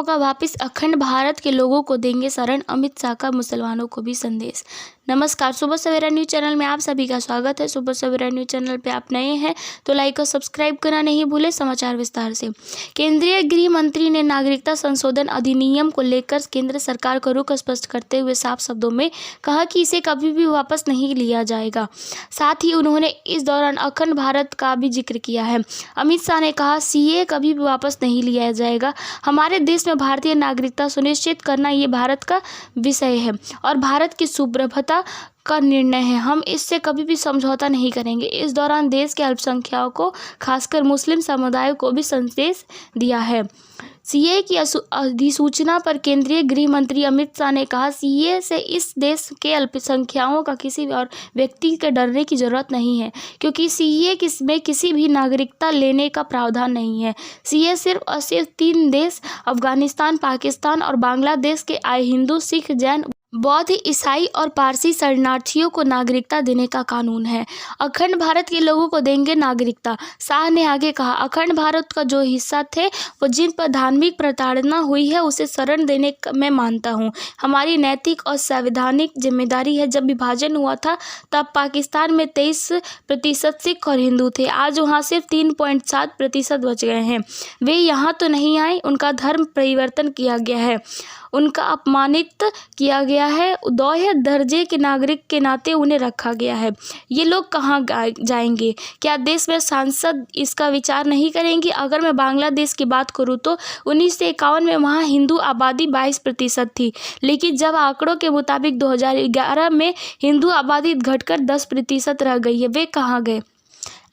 होगा वापस, अखंड भारत के लोगों को देंगे शरण, अमित शाह का मुसलमानों को भी संदेश। नमस्कार, सुबह सवेरा न्यूज़ चैनल में आप सभी का स्वागत है। सुबह सवेरा न्यूज़ चैनल पे आप नए हैं तो लाइक और सब्सक्राइब करना नहीं भूलें। समाचार विस्तार से। केंद्रीय गृह मंत्री ने नागरिकता संशोधन अधिनियम को लेकर केंद्र सरकार का रुख स्पष्ट करते हुए साफ शब्दों में कहा कि इसे कभी भी वापस नहीं लिया जाएगा। साथ ही उन्होंने इस दौरान अखंड भारत का भी जिक्र किया है। अमित शाह ने कहा, सीएए कभी भी वापस नहीं लिया जाएगा। हमारे देश में भारतीय नागरिकता सुनिश्चित करना ये भारत का विषय है और भारत की सुप्रभुता का निर्णय है। हम इससे कभी भी समझौता नहीं करेंगे। इस दौरान देश के अल्पसंख्यकों को, खासकर मुस्लिम समुदाय को भी संदेश दिया है। सीएए की अधिसूचना पर केंद्रीय गृह मंत्री अमित शाह ने कहा, सीएए से इस देश के अल्पसंख्यकों का किसी और व्यक्ति के डरने की जरूरत नहीं है, क्योंकि सीएए में किसी भी नागरिकता लेने का प्रावधान नहीं है। सीएए सिर्फ और सिर्फ 3 देश, अफगानिस्तान, पाकिस्तान और बांग्लादेश के आए हिंदू, सिख, जैन, बौद्ध, ईसाई और पारसी शरणार्थियों को नागरिकता देने का कानून है। अखंड भारत के लोगों को देंगे नागरिकता। शाह ने आगे कहा, अखंड भारत का जो हिस्सा थे वो जिन पर धार्मिक प्रताड़ना हुई है उसे शरण देने मैं मानता हूँ। हमारी नैतिक और संवैधानिक जिम्मेदारी है। जब विभाजन हुआ था तब पाकिस्तान में 23% सिख और हिंदू थे। आज वहाँ सिर्फ 3.7% बच गए हैं। वे यहाँ तो नहीं आए, उनका धर्म परिवर्तन किया गया है, उनका अपमानित किया गया है, दोहरे दर्जे के नागरिक के नाते उन्हें रखा गया है। ये लोग कहाँ जाएंगे? क्या देश में सांसद इसका विचार नहीं करेंगे? अगर मैं बांग्लादेश की बात करूँ तो 1951 में वहाँ हिंदू आबादी 22% थी, लेकिन जब आंकड़ों के मुताबिक 2011 में हिंदू आबादी घटकर 10% रह गई है। वे कहाँ गए?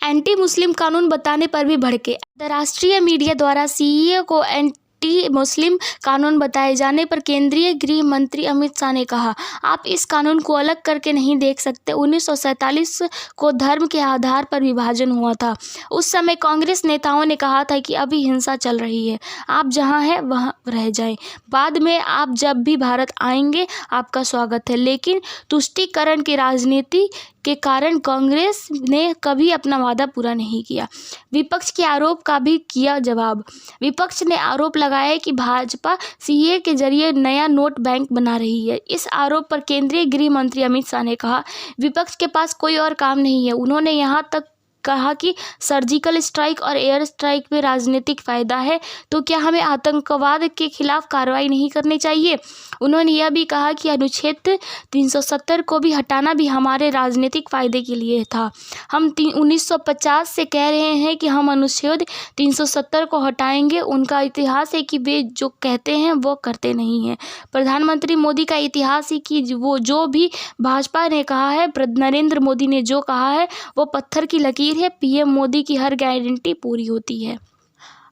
एंटी मुस्लिम कानून बताने पर भी भड़के। अंतर्राष्ट्रीय मीडिया द्वारा सीएए को एंटी मुस्लिम कानून बताए जाने पर केंद्रीय गृह मंत्री अमित शाह ने कहा, आप इस कानून को अलग करके नहीं देख सकते। 1947 को धर्म के आधार पर विभाजन हुआ था। उस समय कांग्रेस नेताओं ने कहा था कि अभी हिंसा चल रही है, आप जहां हैं वहां रह जाएं। बाद में आप जब भी भारत आएंगे आपका स्वागत है, लेकिन तुष्टीकरण की राजनीति के कारण कांग्रेस ने कभी अपना वादा पूरा नहीं किया। विपक्ष के आरोप का भी किया जवाब। विपक्ष ने आरोप लगाया कि भाजपा सीएए के जरिए नया नोट बैंक बना रही है। इस आरोप पर केंद्रीय गृह मंत्री अमित शाह ने कहा, विपक्ष के पास कोई और काम नहीं है। उन्होंने यहाँ तक कहा कि सर्जिकल स्ट्राइक और एयर स्ट्राइक में राजनीतिक फायदा है, तो क्या हमें आतंकवाद के खिलाफ कार्रवाई नहीं करनी चाहिए? उन्होंने यह भी कहा कि अनुच्छेद 370 को भी हटाना भी हमारे राजनीतिक फायदे के लिए था। हम 1950 से कह रहे हैं कि हम अनुच्छेद 370 को हटाएंगे। उनका इतिहास है कि वे जो कहते हैं वो करते नहीं हैं। प्रधानमंत्री मोदी का इतिहास है कि वो जो भी भाजपा ने कहा है, नरेंद्र मोदी ने जो कहा है वो पत्थर की लकीर है। पीएम मोदी की हर गारंटी पूरी होती है।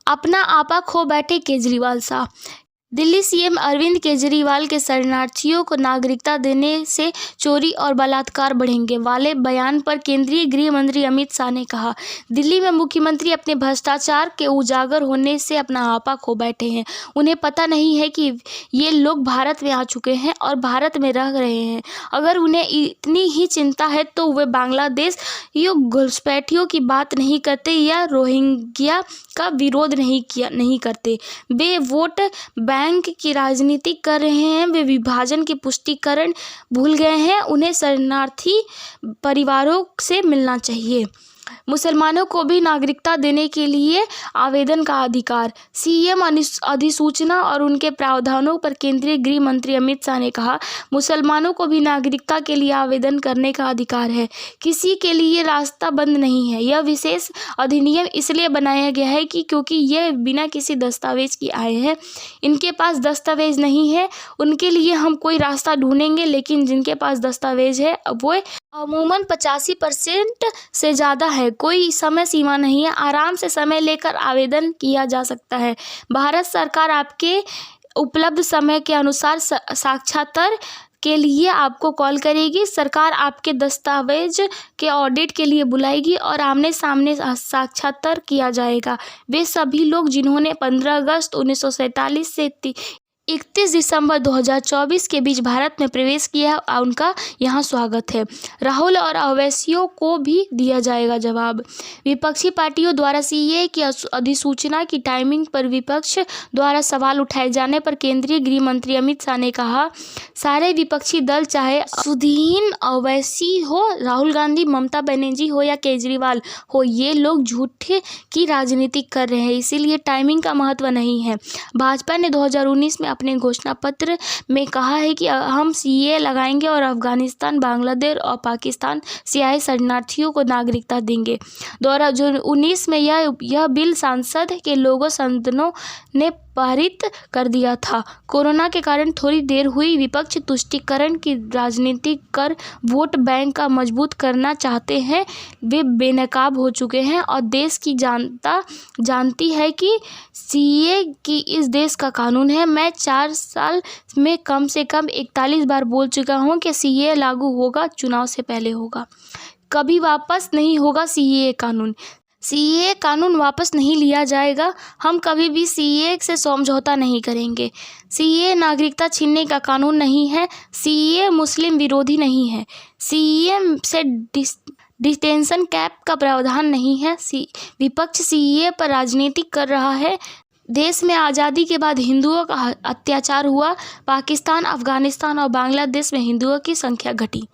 अपना आपा खो बैठे केजरीवाल साहब। दिल्ली सीएम अरविंद केजरीवाल के शरणार्थियों को नागरिकता देने से चोरी और बलात्कार बढ़ेंगे वाले बयान पर केंद्रीय गृह मंत्री अमित शाह ने कहा, दिल्ली में मुख्यमंत्री अपने भ्रष्टाचार के उजागर होने से अपना आपा खो बैठे हैं। उन्हें पता नहीं है कि ये लोग भारत में आ चुके हैं और भारत में रह रहे हैं। अगर उन्हें इतनी ही चिंता है तो वे बांग्लादेश घुसपैठियों की बात नहीं करते या रोहिंग्या का विरोध नहीं करते। वे वोट बैंक की राजनीति कर रहे हैं। वे विभाजन की पुष्टिकरण भूल गए हैं। उन्हें शरणार्थी परिवारों से मिलना चाहिए। मुसलमानों को भी नागरिकता देने के लिए आवेदन का अधिकार। सीएम अधिसूचना और उनके प्रावधानों पर केंद्रीय गृह मंत्री अमित शाह ने कहा, मुसलमानों को भी नागरिकता के लिए आवेदन करने का अधिकार है। किसी के लिए रास्ता बंद नहीं है। यह विशेष अधिनियम इसलिए बनाया गया है कि क्योंकि ये बिना किसी दस्तावेज के आए हैं, इनके पास दस्तावेज नहीं है, उनके लिए हम कोई रास्ता ढूंढेंगे। लेकिन जिनके पास दस्तावेज है वो अमूमन 85% से ज़्यादा है। कोई समय सीमा नहीं है, आराम से समय लेकर आवेदन किया जा सकता है। भारत सरकार आपके उपलब्ध समय के अनुसार साक्षात्कार के लिए आपको कॉल करेगी। सरकार आपके दस्तावेज के ऑडिट के लिए बुलाएगी और आमने सामने साक्षात्कार किया जाएगा। वे सभी लोग जिन्होंने 15 अगस्त 1947 से 31 दिसंबर 2024 के बीच भारत में प्रवेश किया है और उनका यहाँ स्वागत है। राहुल और ओवैसियों को भी दिया जाएगा जवाब। विपक्षी पार्टियों द्वारा सीएए की अधिसूचना की टाइमिंग पर विपक्ष द्वारा सवाल उठाए जाने पर केंद्रीय गृह मंत्री अमित शाह ने कहा, सारे विपक्षी दल चाहे असदुद्दीन ओवैसी हो, राहुल गांधी, ममता बनर्जी हो या केजरीवाल हो, ये लोग झूठे की राजनीति कर रहे हैं, इसीलिए टाइमिंग का महत्व नहीं है। भाजपा ने 2019 में अपने घोषणा पत्र में कहा है कि हम सीएए लगाएंगे और अफगानिस्तान, बांग्लादेश और पाकिस्तान से आए शरणार्थियों को नागरिकता देंगे। 2019 में यह बिल संसद के लोगों सदनों ने पारित कर दिया था। कोरोना के कारण थोड़ी देर हुई। विपक्ष तुष्टीकरण की राजनीति कर वोट बैंक का मजबूत करना चाहते हैं। वे बेनकाब हो चुके हैं और देश की जनता जानती है कि सीएए की इस देश का कानून है। मैं 4 साल में कम से कम 41 बार बोल चुका हूं कि सीएए लागू होगा, चुनाव से पहले होगा, कभी वापस नहीं होगा। सीएए कानून वापस नहीं लिया जाएगा। हम कभी भी सीएए से समझौता नहीं करेंगे। सीएए नागरिकता छीनने का कानून नहीं है। सीएए मुस्लिम विरोधी नहीं है। सीएए से डिटेंशन कैंप का प्रावधान नहीं है। विपक्ष सीएए पर राजनीति कर रहा है। देश में आज़ादी के बाद हिंदुओं का अत्याचार हुआ। पाकिस्तान, अफगानिस्तान और बांग्लादेश में हिंदुओं की संख्या घटी।